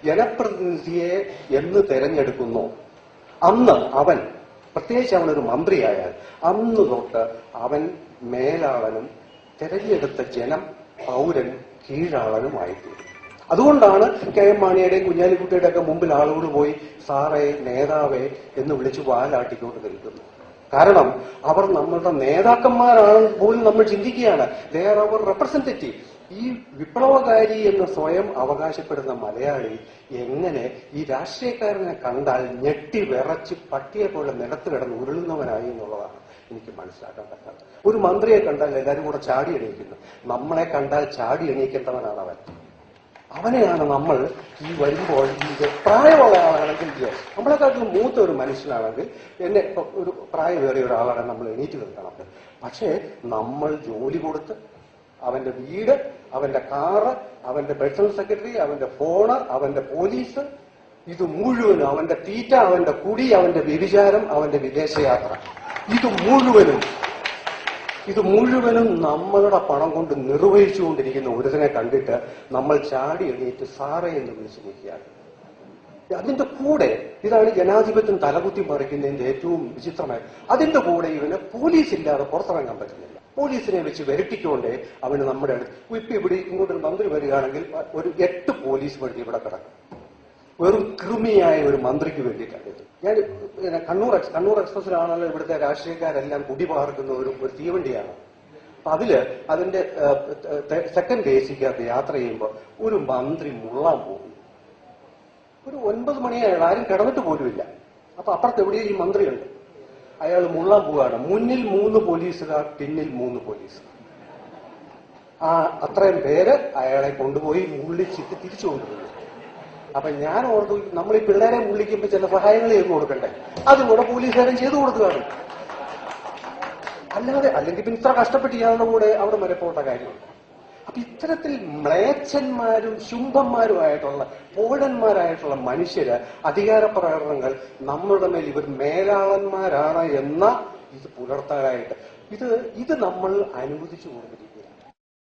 ജനപ്രതിനിധിയെ എന്ന് തെരഞ്ഞെടുക്കുന്നു അന്ന് അവൻ, പ്രത്യേകിച്ച് അവനൊരു മന്ത്രിയായാൽ, അന്ന് തൊട്ട് അവൻ മേലാളനും തെരഞ്ഞെടുത്ത ജനം പൗരൻ കീഴാളനുമായിത്തീരും. അതുകൊണ്ടാണ് കെ എം മാണിയുടെയും കുഞ്ഞാലിക്കുട്ടിയുടെ ഒക്കെ മുമ്പിൽ ആളുകൾ പോയി സാറേ, നേതാവേ എന്ന് വിളിച്ച് വാലാട്ടിക്കൊണ്ട് നിൽക്കുന്നു. കാരണം അവർ നമ്മളുടെ നേതാക്കന്മാരാണ് പോലും നമ്മൾ ചിന്തിക്കുകയാണ്. They are our representative. ഈ വിപ്ലവകാരി എന്ന് സ്വയം അവകാശപ്പെടുന്ന മലയാളി എങ്ങനെ ഈ രാഷ്ട്രീയക്കാരനെ കണ്ടാൽ ഞെട്ടി വിറച്ച് പട്ടിയെ പോലെ നിലത്ത് കിടന്ന് ഉരുളുന്നവനായി എന്നുള്ളതാണ് എനിക്ക് മനസ്സിലാക്കാൻ പറ്റാത്തത്. ഒരു മന്ത്രിയെ കണ്ടാൽ എല്ലാവരും കൂടെ ചാടി എണീക്കുന്നു. നമ്മളെ കണ്ടാൽ ചാടി എണീക്കേണ്ടവനാണ് അവൻ. അവനെയാണ് നമ്മൾ ഈ വരുമ്പോൾ പ്രായമുള്ള ആളാണെങ്കിൽ, നമ്മളെക്കാട്ടിലും മൂത്ത ഒരു മനുഷ്യനാണെങ്കിൽ, എന്നെ ഒരു പ്രായമേറിയ ഒരാളാണ് നമ്മൾ എണീറ്റ് നിൽക്കണം. പക്ഷേ നമ്മൾ ജോലി കൊടുത്ത് അവന്റെ വീട്, അവന്റെ കാറ്, അവന്റെ പേഴ്സണൽ സെക്രട്ടറി, അവന്റെ ഫോണ്, അവന്റെ പോലീസ്, ഇത് മുഴുവനും അവന്റെ തീറ്റ, അവന്റെ കുടി, അവന്റെ വ്യഭിചാരം, അവന്റെ വിദേശയാത്ര, ഇത് മുഴുവനും നമ്മളുടെ പണം കൊണ്ട് നിർവഹിച്ചുകൊണ്ടിരിക്കുന്ന ഒരുതിനെ കണ്ടിട്ട് നമ്മൾ ചാടി എണീറ്റ് സാറേ എന്ന് വിളിച്ചു നിൽക്കുകയാണ്. അതിന്റെ കൂടെ ഇതാണ് ജനാധിപത്യം തലകുത്തി മറിക്കുന്നതിന്റെ ഏറ്റവും വിചിത്രമായി. അതിന്റെ കൂടെ ഇവന് പോലീസ് ഇല്ലാതെ പുറത്തിറങ്ങാൻ പറ്റുന്നില്ല. പോലീസിനെ വെച്ച് വരട്ടിക്കൊണ്ട് അവന് നമ്മുടെ ഇപ്പൊ ഇവിടെ ഇങ്ങോട്ടൊരു മന്ത്രി വരികയാണെങ്കിൽ ഒരു 8 പോലീസ് വണ്ടി ഇവിടെ കിടക്കും. വെറും കൃമിയായ ഒരു മന്ത്രിക്ക് വേണ്ടിയിട്ടാണ്. ഞാൻ കണ്ണൂർ എക്സ്പ്രസിലാണല്ലോ ഇവിടുത്തെ രാഷ്ട്രീയക്കാരെല്ലാം കുടിപാർക്കുന്ന ഒരു തീവണ്ടിയാണ്. അപ്പൊ അതിന്റെ സെക്കൻഡ് എസിക്കകത്ത് യാത്ര ചെയ്യുമ്പോൾ ഒരു മന്ത്രി മുള്ളാൻ പോകും. ഒരു 9 മണിയായാലും ആരും കിടന്നിട്ട് പോലുമില്ല. അപ്പൊ അപ്പുറത്ത് എവിടെയും ഈ മന്ത്രിയുണ്ട്. അയാൾ മുള്ളാൻ പോവുകയാണ്. മുന്നിൽ 3 പോലീസുകാർ, പിന്നിൽ 3 പോലീസുകാർ. അത്രയും പേര് അയാളെ കൊണ്ടുപോയി മുള്ളിച്ചിട്ട് തിരിച്ചു കൊണ്ടുപോയി. അപ്പൊ ഞാൻ ഓർത്തു, നമ്മൾ ഈ പിള്ളേരെ മുള്ളിക്കുമ്പോൾ ചില സഹായങ്ങൾ ചെയ്തു കൊടുക്കണ്ടേ, അതും കൂടെ പോലീസുകാരൻ ചെയ്തു കൊടുക്കുകയാണ്. അല്ലെങ്കിൽ പിന്നെ ഇത്ര കഷ്ടപ്പെട്ട് ഇയാളുടെ കൂടെ അവിടെ വരെ പോട്ട കാര്യമുണ്ട്. അപ്പൊ ഇത്തരത്തിൽ മ്ലേച്ഛന്മാരും ശുംഭന്മാരുമായിട്ടുള്ള പോഴന്മാരായിട്ടുള്ള മനുഷ്യര് അധികാര പ്രകടനങ്ങൾ നമ്മളുടെ മേൽ ഇവർ മേലാളന്മാരാണ് എന്ന ഇത് പുലർത്താനായിട്ട് ഇത് നമ്മൾ അനുവദിച്ചു കൊടുക്കുന്നു.